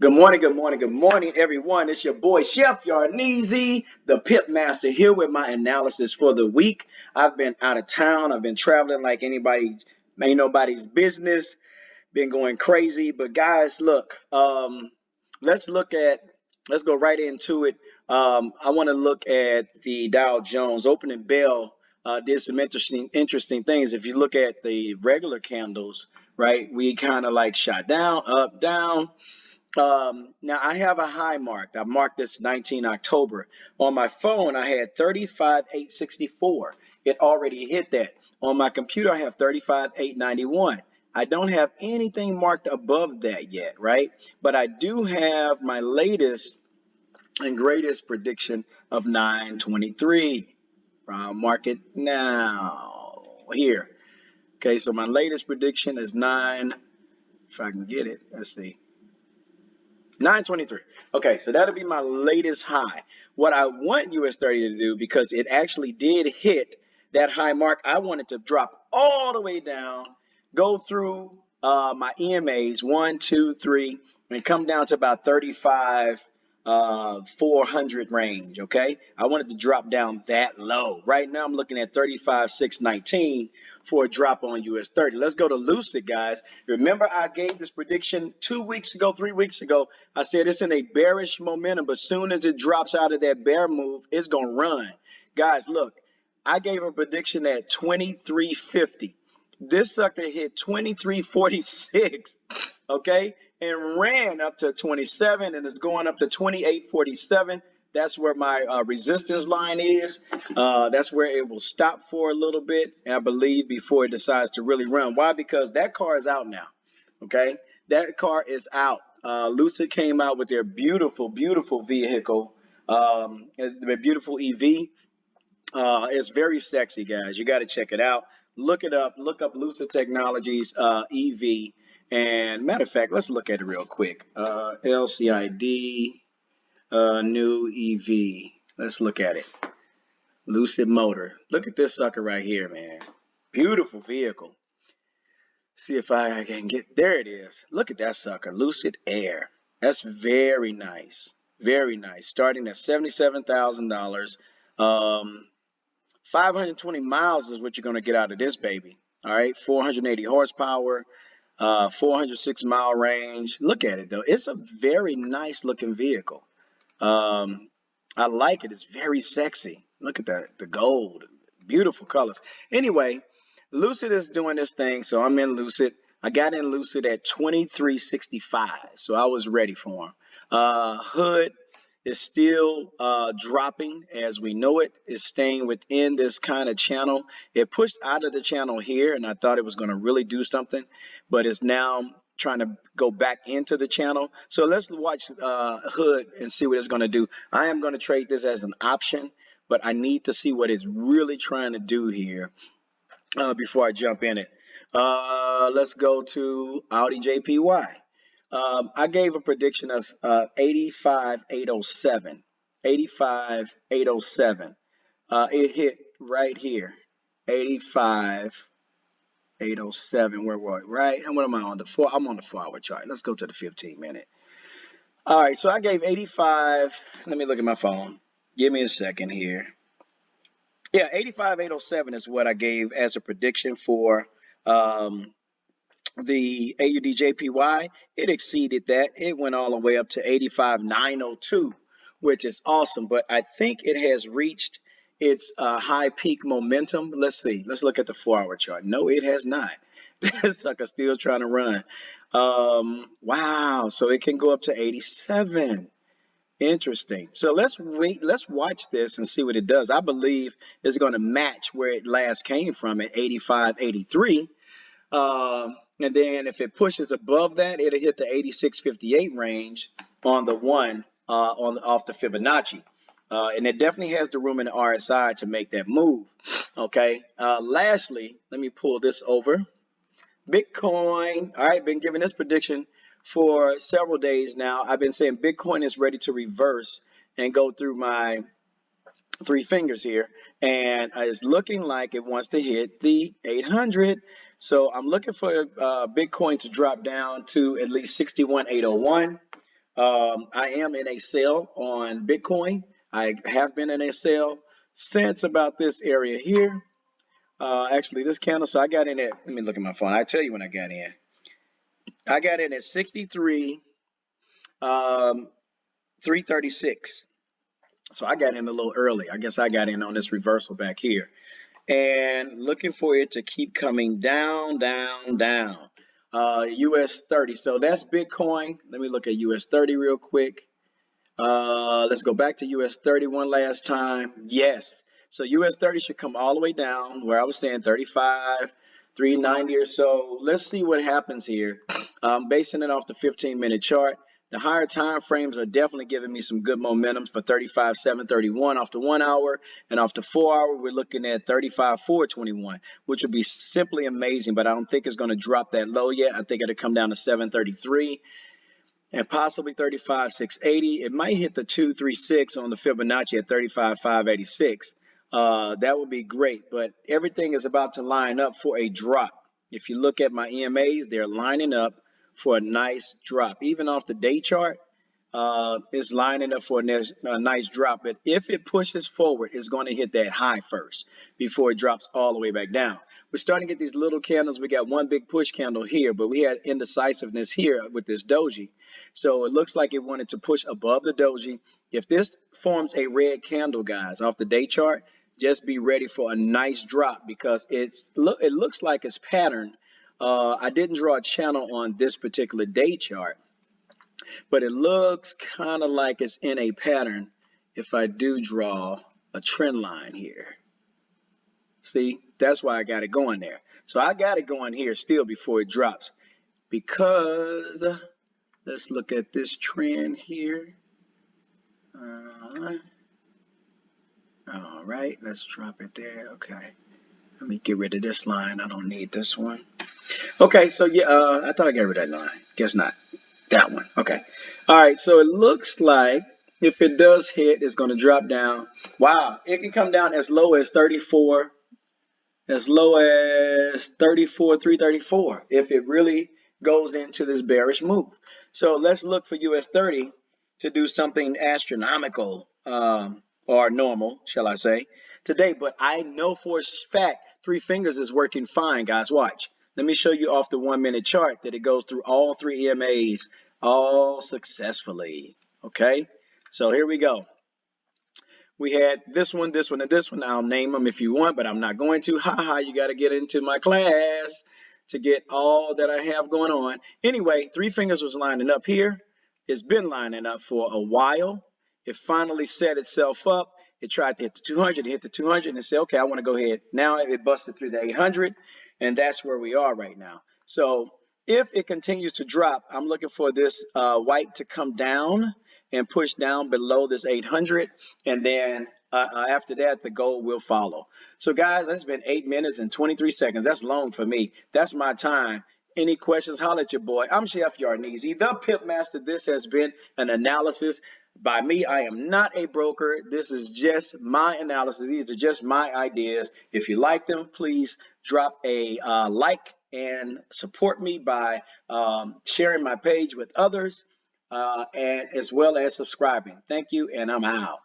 Good morning, good morning, good morning, everyone. It's your boy, Chef Yarneezy, the Pip Master, here with my analysis for the week. I've been out of town. I've been traveling like ain't nobody's business. Been going crazy. But guys, look, let's look at, let's go right into it. I want to look at the Dow Jones opening bell. Did some interesting things. If you look at the regular candles, right, we kind of like shot down, up, down. Now I have a high marked. I marked this 19 October. On my phone, I had 35,864. It already hit that. On my computer, I have 35,891. I don't have anything marked above that yet, right? But I do have my latest and greatest prediction of 923. I'll mark it now here. Okay, so my latest prediction is 9. If I can get it, let's see. 923. Okay, so that'll be my latest high. What I want US30 to do, because it actually did hit that high mark, I want it to drop all the way down, go through my EMAs 1, 2, 3, and come down to about 35, 400 range. Okay, I want it to drop down that low. Right now, I'm looking at 35,619 for a drop on US30. Let's go to Lucid, guys. Remember, I gave this prediction 2 weeks ago, 3 weeks ago. I said it's in a bearish momentum, but soon as it drops out of that bear move, it's going to run. Guys, look, I gave a prediction at 2350. This sucker hit 2346, okay, and ran up to 27 and is going up to 2847. That's where my resistance line is. That's where it will stop for a little bit, I believe, before it decides to really run. Why? Because that car is out now, okay? That car is out. Lucid came out with their beautiful, beautiful vehicle. It's a beautiful EV. It's very sexy, guys. You got to check it out. Look it up. Look up Lucid Technologies EV. And matter of fact, let's look at it real quick. LCID new EV. Let's look at it. Lucid Motor. Look at this sucker right here, man. Beautiful vehicle. See if I can get, there it is. Look at that sucker, Lucid Air. That's very nice. Very nice. Starting at $77,000. 520 miles is what you're going to get out of this baby. All right, 480 horsepower, 406-mile range. Look at it, though. It's a very nice looking vehicle. I like it. It's very sexy. Look at that, the gold, beautiful colors. Anyway, Lucid is doing this thing, so I'm in Lucid. I got in Lucid at 2365, so I was ready for him. Hood is still dropping as we know it. It's staying within this kind of channel. It pushed out of the channel here, and I thought it was going to really do something, but it's now trying to go back into the channel. So let's watch Hood and see what it's going to do. I am going to trade this as an option, but I need to see what it's really trying to do here before I jump in it. Let's go to AUDJPY. I gave a prediction of 85,807. 85,807. It hit right here. 85,807. Where were we? Right? And what am I on? I'm on the 4-hour chart. Let's go to the 15-minute. All right, so I gave 85. Let me look at my phone. Give me a second here. Yeah, 85,807 is what I gave as a prediction for the AUDJPY. It exceeded that. It went all the way up to 85,902, which is awesome. But I think it has reached its high peak momentum. Let's see. Let's look at the 4-hour chart. No, it has not. This sucker's still trying to run. Wow. So it can go up to 87. Interesting. So let's wait. Let's watch this and see what it does. I believe it's going to match where it last came from at 85.83. And then if it pushes above that, it'll hit the 86.58 range on the one off the Fibonacci. And it definitely has the room in the RSI to make that move. Okay. Lastly, let me pull this over. Bitcoin. All right. Been giving this prediction for several days now. I've been saying Bitcoin is ready to reverse and go through my 3 fingers here, and it's looking like it wants to hit the 800. So I'm looking for Bitcoin to drop down to at least 61,801. I am in a sale on Bitcoin. I have been in a sale since about this area here. Actually, this candle, so I got in at, let me look at my phone. I tell you when I got in. I got in at 63, 336. So I got in a little early. I guess I got in on this reversal back here. And looking for it to keep coming down, down, down. US30. So that's Bitcoin. Let me look at US30 real quick. Let's go back to US30 one last time. Yes. So US30 should come all the way down where I was saying 35, 390 or so. Let's see what happens here. Basing it off the 15-minute chart. The higher time frames are definitely giving me some good momentum for 35, 731 off the 1 hour, and off the 4 hour, we're looking at 35, 421, which would be simply amazing, but I don't think it's going to drop that low yet. I think it'll come down to 733 and possibly 35, 680. It might hit the 236 on the Fibonacci at 35, 586. That would be great, but everything is about to line up for a drop. If you look at my EMAs, they're lining up for a nice drop. Even off the day chart, it's lining up for a nice drop. But if it pushes forward, it's going to hit that high first before it drops all the way back down. We're starting to get these little candles. We got one big push candle here, but we had indecisiveness here with this doji. So it looks like it wanted to push above the doji. If this forms a red candle, guys, off the day chart, just be ready for a nice drop because it looks like it's patterned. I didn't draw a channel on this particular day chart, but it looks kind of like it's in a pattern if I do draw a trend line here. See, that's why I got it going there. So I got it going here still before it drops because let's look at this trend here. All right, let's drop it there. Okay, let me get rid of this line. I don't need this one. Okay, so yeah, I thought I got rid of that line. Guess not. That one. Okay. All right, so it looks like if it does hit, it's going to drop down. Wow, it can come down as low as 34, as low as 34, 334 if it really goes into this bearish move. So let's look for US30 to do something astronomical or normal, shall I say, today. But I know for a fact 3 fingers is working fine, guys. Watch. Let me show you off the 1-minute chart that it goes through all 3 EMAs all successfully. Okay, so here we go. We had this one, this one, and this one. I'll name them if you want, but I'm not going to. Ha, you got to get into my class to get all that I have going on. Anyway, 3 fingers was lining up here. It's been lining up for a while. It finally set itself up. It tried to hit the 200, it hit the 200, and it said, okay, I want to go ahead. Now it busted through the 800, and that's where we are right now. So if it continues to drop, I'm looking for this white to come down and push down below this 800, and then after that, the gold will follow. So guys, that's been 8 minutes and 23 seconds. That's long for me. That's my time. Any questions, holler at your boy. I'm Chef Yarneezy, the Pip Master. This has been an analysis by me. I am not a broker. This is just my analysis. These are just my ideas. If you like them, please drop a like and support me by sharing my page with others and as well as subscribing. Thank you, and I'm out.